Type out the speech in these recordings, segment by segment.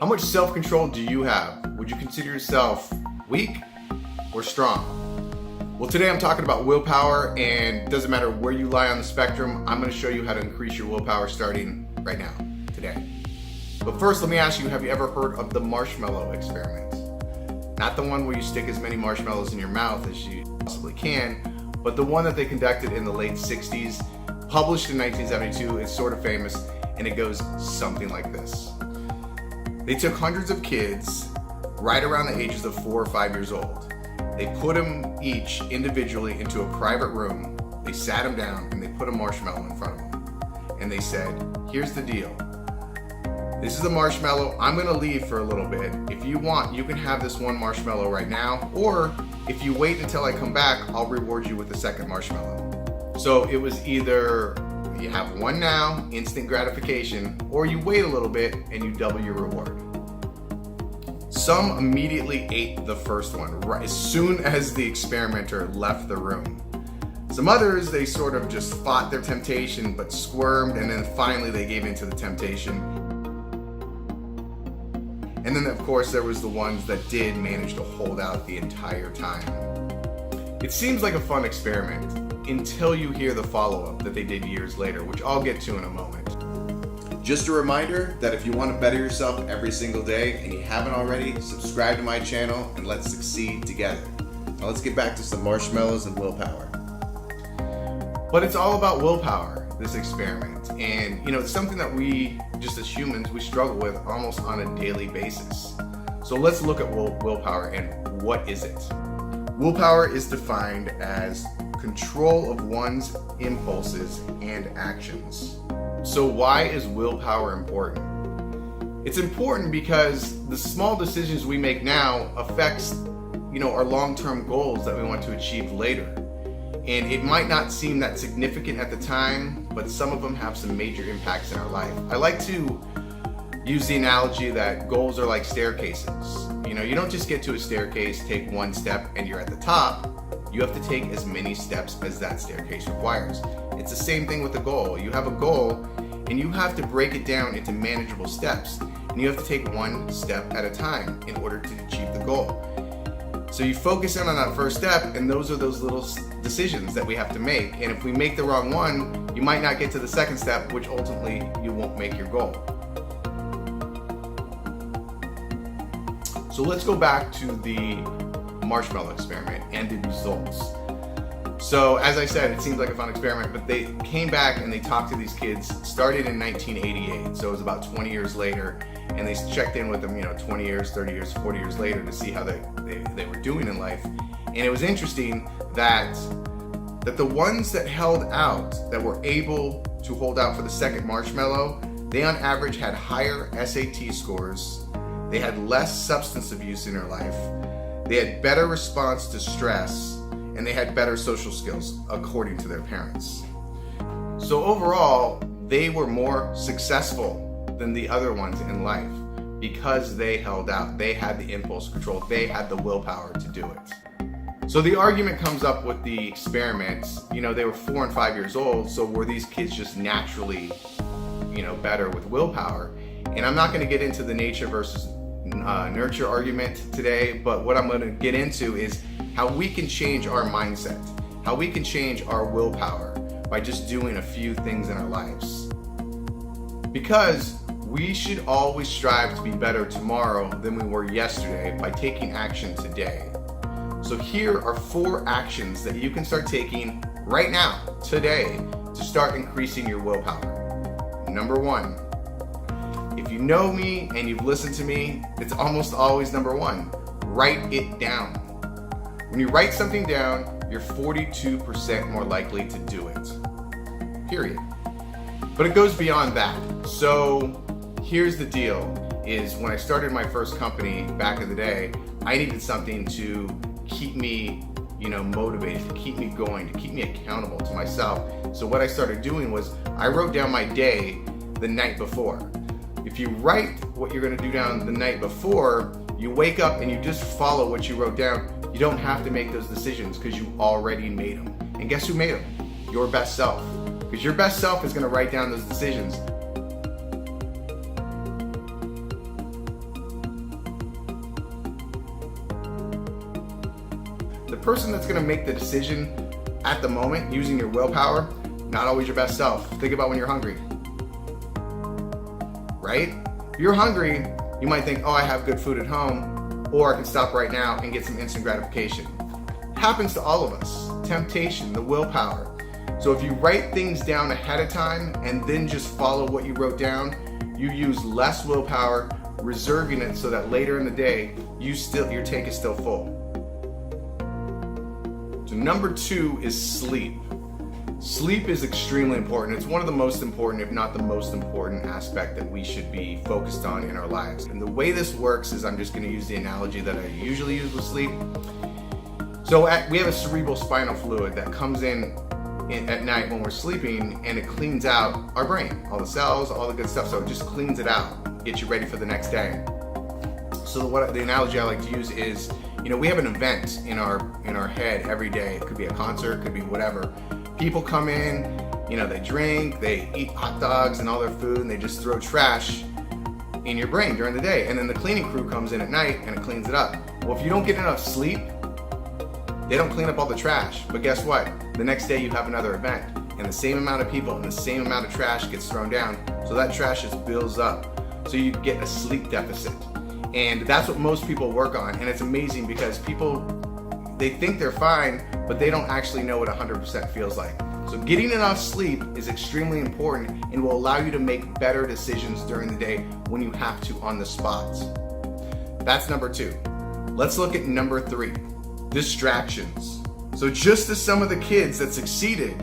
How much self-control do you have? Would you consider yourself weak or strong? Well, today I'm talking about willpower, and it doesn't matter where you lie on the spectrum, I'm going to show you how to increase your willpower starting right now, today. But first, let me ask you, have you ever heard of the marshmallow experiment? Not the one where you stick as many marshmallows in your mouth as you possibly can, but the one that they conducted in the late 60s, published in 1972. It's sort of famous, and it goes something like this. They took hundreds of kids right around the ages of 4 or 5 years old. They put them each individually into a private room. They sat them down and they put a marshmallow in front of them. And they said, here's the deal. This is a marshmallow. I'm gonna leave for a little bit. If you want, you can have this one marshmallow right now, or if you wait until I come back, I'll reward you with a second marshmallow. So it was either you have one now, instant gratification, or you wait a little bit and you double your reward. Some immediately ate the first one, right as soon as the experimenter left the room. Some others, they sort of just fought their temptation but squirmed, and then finally they gave in to the temptation. And then of course there was the ones that did manage to hold out the entire time. It seems like a fun experiment until you hear the follow-up that they did years later, which I'll get to in a moment. Just a reminder that if you want to better yourself every single day and you haven't already, subscribe to my channel and let's succeed together. Now let's get back to some marshmallows and willpower. But it's all about willpower, this experiment. And it's something that we, just as humans, we struggle with almost on a daily basis. So let's look at willpower and what is it? Willpower is defined as control of one's impulses and actions. So why is willpower important? It's important because the small decisions we make now affects, our long-term goals that we want to achieve later. And it might not seem that significant at the time, but some of them have some major impacts in our life. I like to use the analogy that goals are like staircases. You don't just get to a staircase, take one step, and you're at the top. You have to take as many steps as that staircase requires. It's the same thing with a goal. You have a goal, and you have to break it down into manageable steps. And you have to take one step at a time in order to achieve the goal. So you focus in on that first step, and those are those little decisions that we have to make. And if we make the wrong one, you might not get to the second step, which ultimately you won't make your goal. So let's go back to the marshmallow experiment and the results. So as I said, it seems like a fun experiment, but they came back and they talked to these kids, started in 1988, so it was about 20 years later, and they checked in with them, 20 years, 30 years, 40 years later to see how they were doing in life. And it was interesting that the ones that held out, that were able to hold out for the second marshmallow, they on average had higher SAT scores, they had less substance abuse in their life, they had better response to stress, and they had better social skills according to their parents. So overall, they were more successful than the other ones in life because they held out. They had the impulse control. They had the willpower to do it. So the argument comes up with the experiments. They were 4 and 5 years old, so were these kids just naturally, better with willpower? And I'm not going to get into the nature versus nurture argument today, but what I'm going to get into is how we can change our mindset, how we can change our willpower by just doing a few things in our lives. Because we should always strive to be better tomorrow than we were yesterday by taking action today. So here are 4 actions that you can start taking right now, today, to start increasing your willpower. Number 1. If you know me and you've listened to me, it's almost always number 1. Write it down. When you write something down, you're 42% more likely to do it. Period. But it goes beyond that. So here's the deal, is when I started my first company back in the day, I needed something to keep me, motivated, to keep me going, to keep me accountable to myself. So what I started doing was I wrote down my day the night before. If you write what you're going to do down the night before, you wake up and you just follow what you wrote down. You don't have to make those decisions because you already made them. And guess who made them? Your best self. Because your best self is going to write down those decisions. person that's gonna make the decision at the moment using your willpower, not always your best self. Think about when you're hungry, right? If you're hungry, you might think, oh, I have good food at home, or I can stop right now and get some instant gratification. It happens to all of us. Temptation, the willpower. So if you write things down ahead of time and then just follow what you wrote down, you use less willpower, reserving it so that later in the day, your tank is still full. So number 2 is sleep. Sleep is extremely important. It's one of the most important, if not the most important aspect that we should be focused on in our lives. And the way this works is, I'm just going to use the analogy that I usually use with sleep. So we have a cerebral spinal fluid that comes in at night when we're sleeping, and it cleans out our brain, all the cells, all the good stuff. So it just cleans it out, gets you ready for the next day. So the analogy I like to use is, we have an event in our head every day. It could be a concert, it could be whatever. People come in, they drink, they eat hot dogs and all their food, and they just throw trash in your brain during the day. And then the cleaning crew comes in at night and it cleans it up. Well, if you don't get enough sleep, they don't clean up all the trash. But guess what? The next day you have another event, and the same amount of people and the same amount of trash gets thrown down. So that trash just builds up. So you get a sleep deficit. And that's what most people work on. And it's amazing because they think they're fine, but they don't actually know what 100% feels like. So getting enough sleep is extremely important and will allow you to make better decisions during the day when you have to on the spot. That's number 2. Let's look at number 3. Distractions. So just as some of the kids that succeeded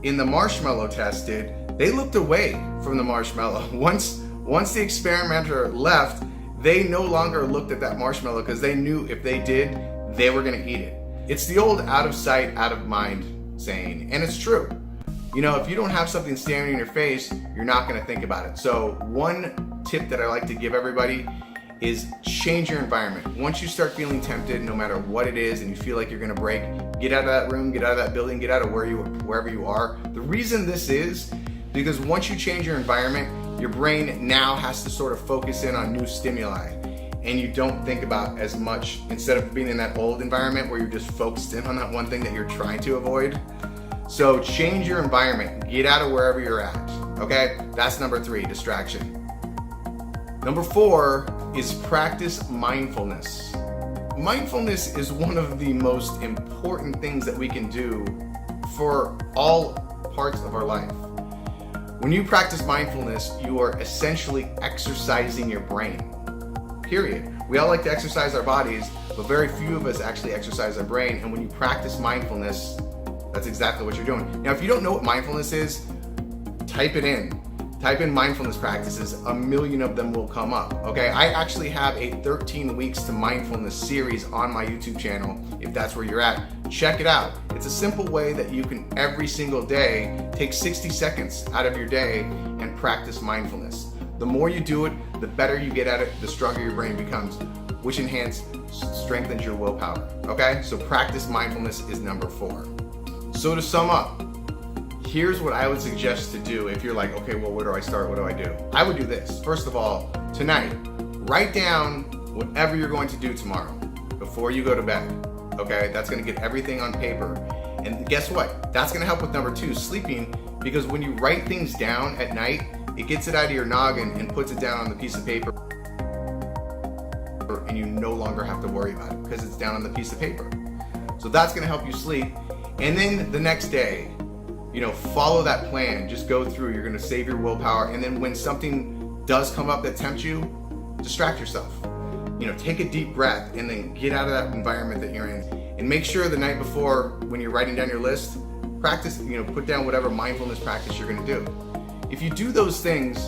in the marshmallow test did, they looked away from the marshmallow. Once the experimenter left, they no longer looked at that marshmallow because they knew if they did, they were going to eat it. It's the old out of sight, out of mind saying, and it's true. If you don't have something staring in your face, you're not going to think about it. So one tip that I like to give everybody is change your environment. Once you start feeling tempted, no matter what it is, and you feel like you're gonna break, get out of that room, get out of that building, get out of wherever you are. The reason this is because once you change your environment, your brain now has to sort of focus in on new stimuli, and you don't think about as much, instead of being in that old environment where you're just focused in on that one thing that you're trying to avoid. So change your environment, get out of wherever you're at, okay? That's number 3, distraction. Number 4 is practice mindfulness. Mindfulness is one of the most important things that we can do for all parts of our life. When you practice mindfulness, you are essentially exercising your brain, period. We all like to exercise our bodies, but very few of us actually exercise our brain. And when you practice mindfulness, that's exactly what you're doing. Now, if you don't know what mindfulness is, type it in. Type in mindfulness practices, a million of them will come up, okay? I actually have a 13 weeks to mindfulness series on my YouTube channel, if that's where you're at. Check it out. It's a simple way that you can every single day take 60 seconds out of your day and practice mindfulness. The more you do it, the better you get at it, the stronger your brain becomes, which strengthens your willpower, okay? So practice mindfulness is number 4. So to sum up, here's what I would suggest to do if you're like, okay, well, where do I start? What do I do? I would do this. First of all, tonight, write down whatever you're going to do tomorrow before you go to bed, okay? That's gonna get everything on paper. And guess what? That's gonna help with number 2, sleeping, because when you write things down at night, it gets it out of your noggin and puts it down on the piece of paper, and you no longer have to worry about it because it's down on the piece of paper. So that's gonna help you sleep. And then the next day, follow that plan. Just go through. You're going to save your willpower. And then when something does come up that tempts you, distract yourself. Take a deep breath and then get out of that environment that you're in. And make sure the night before, when you're writing down your list, practice, put down whatever mindfulness practice you're going to do. If you do those things,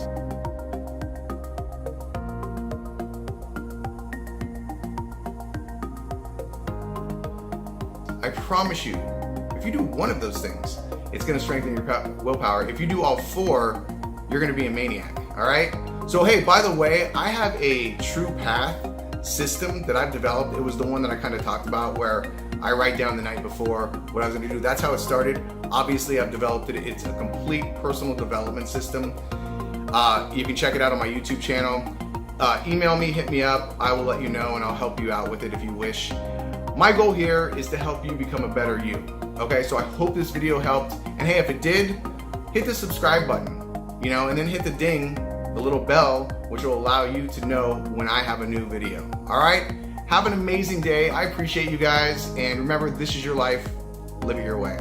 I promise you, if you do one of those things, it's going to strengthen your willpower. If you do all 4, you're going to be a maniac, all right? So, hey, by the way, I have a true path system that I've developed. It was the one that I kind of talked about where I write down the night before what I was going to do. That's how it started. Obviously, I've developed it. It's a complete personal development system. You can check it out on my YouTube channel. Email me, hit me up. I will let you know, and I'll help you out with it if you wish. My goal here is to help you become a better you. Okay, so I hope this video helped. And hey, if it did, hit the subscribe button, and then hit the ding, the little bell, which will allow you to know when I have a new video. All right, have an amazing day. I appreciate you guys. And remember, this is your life. Live it your way.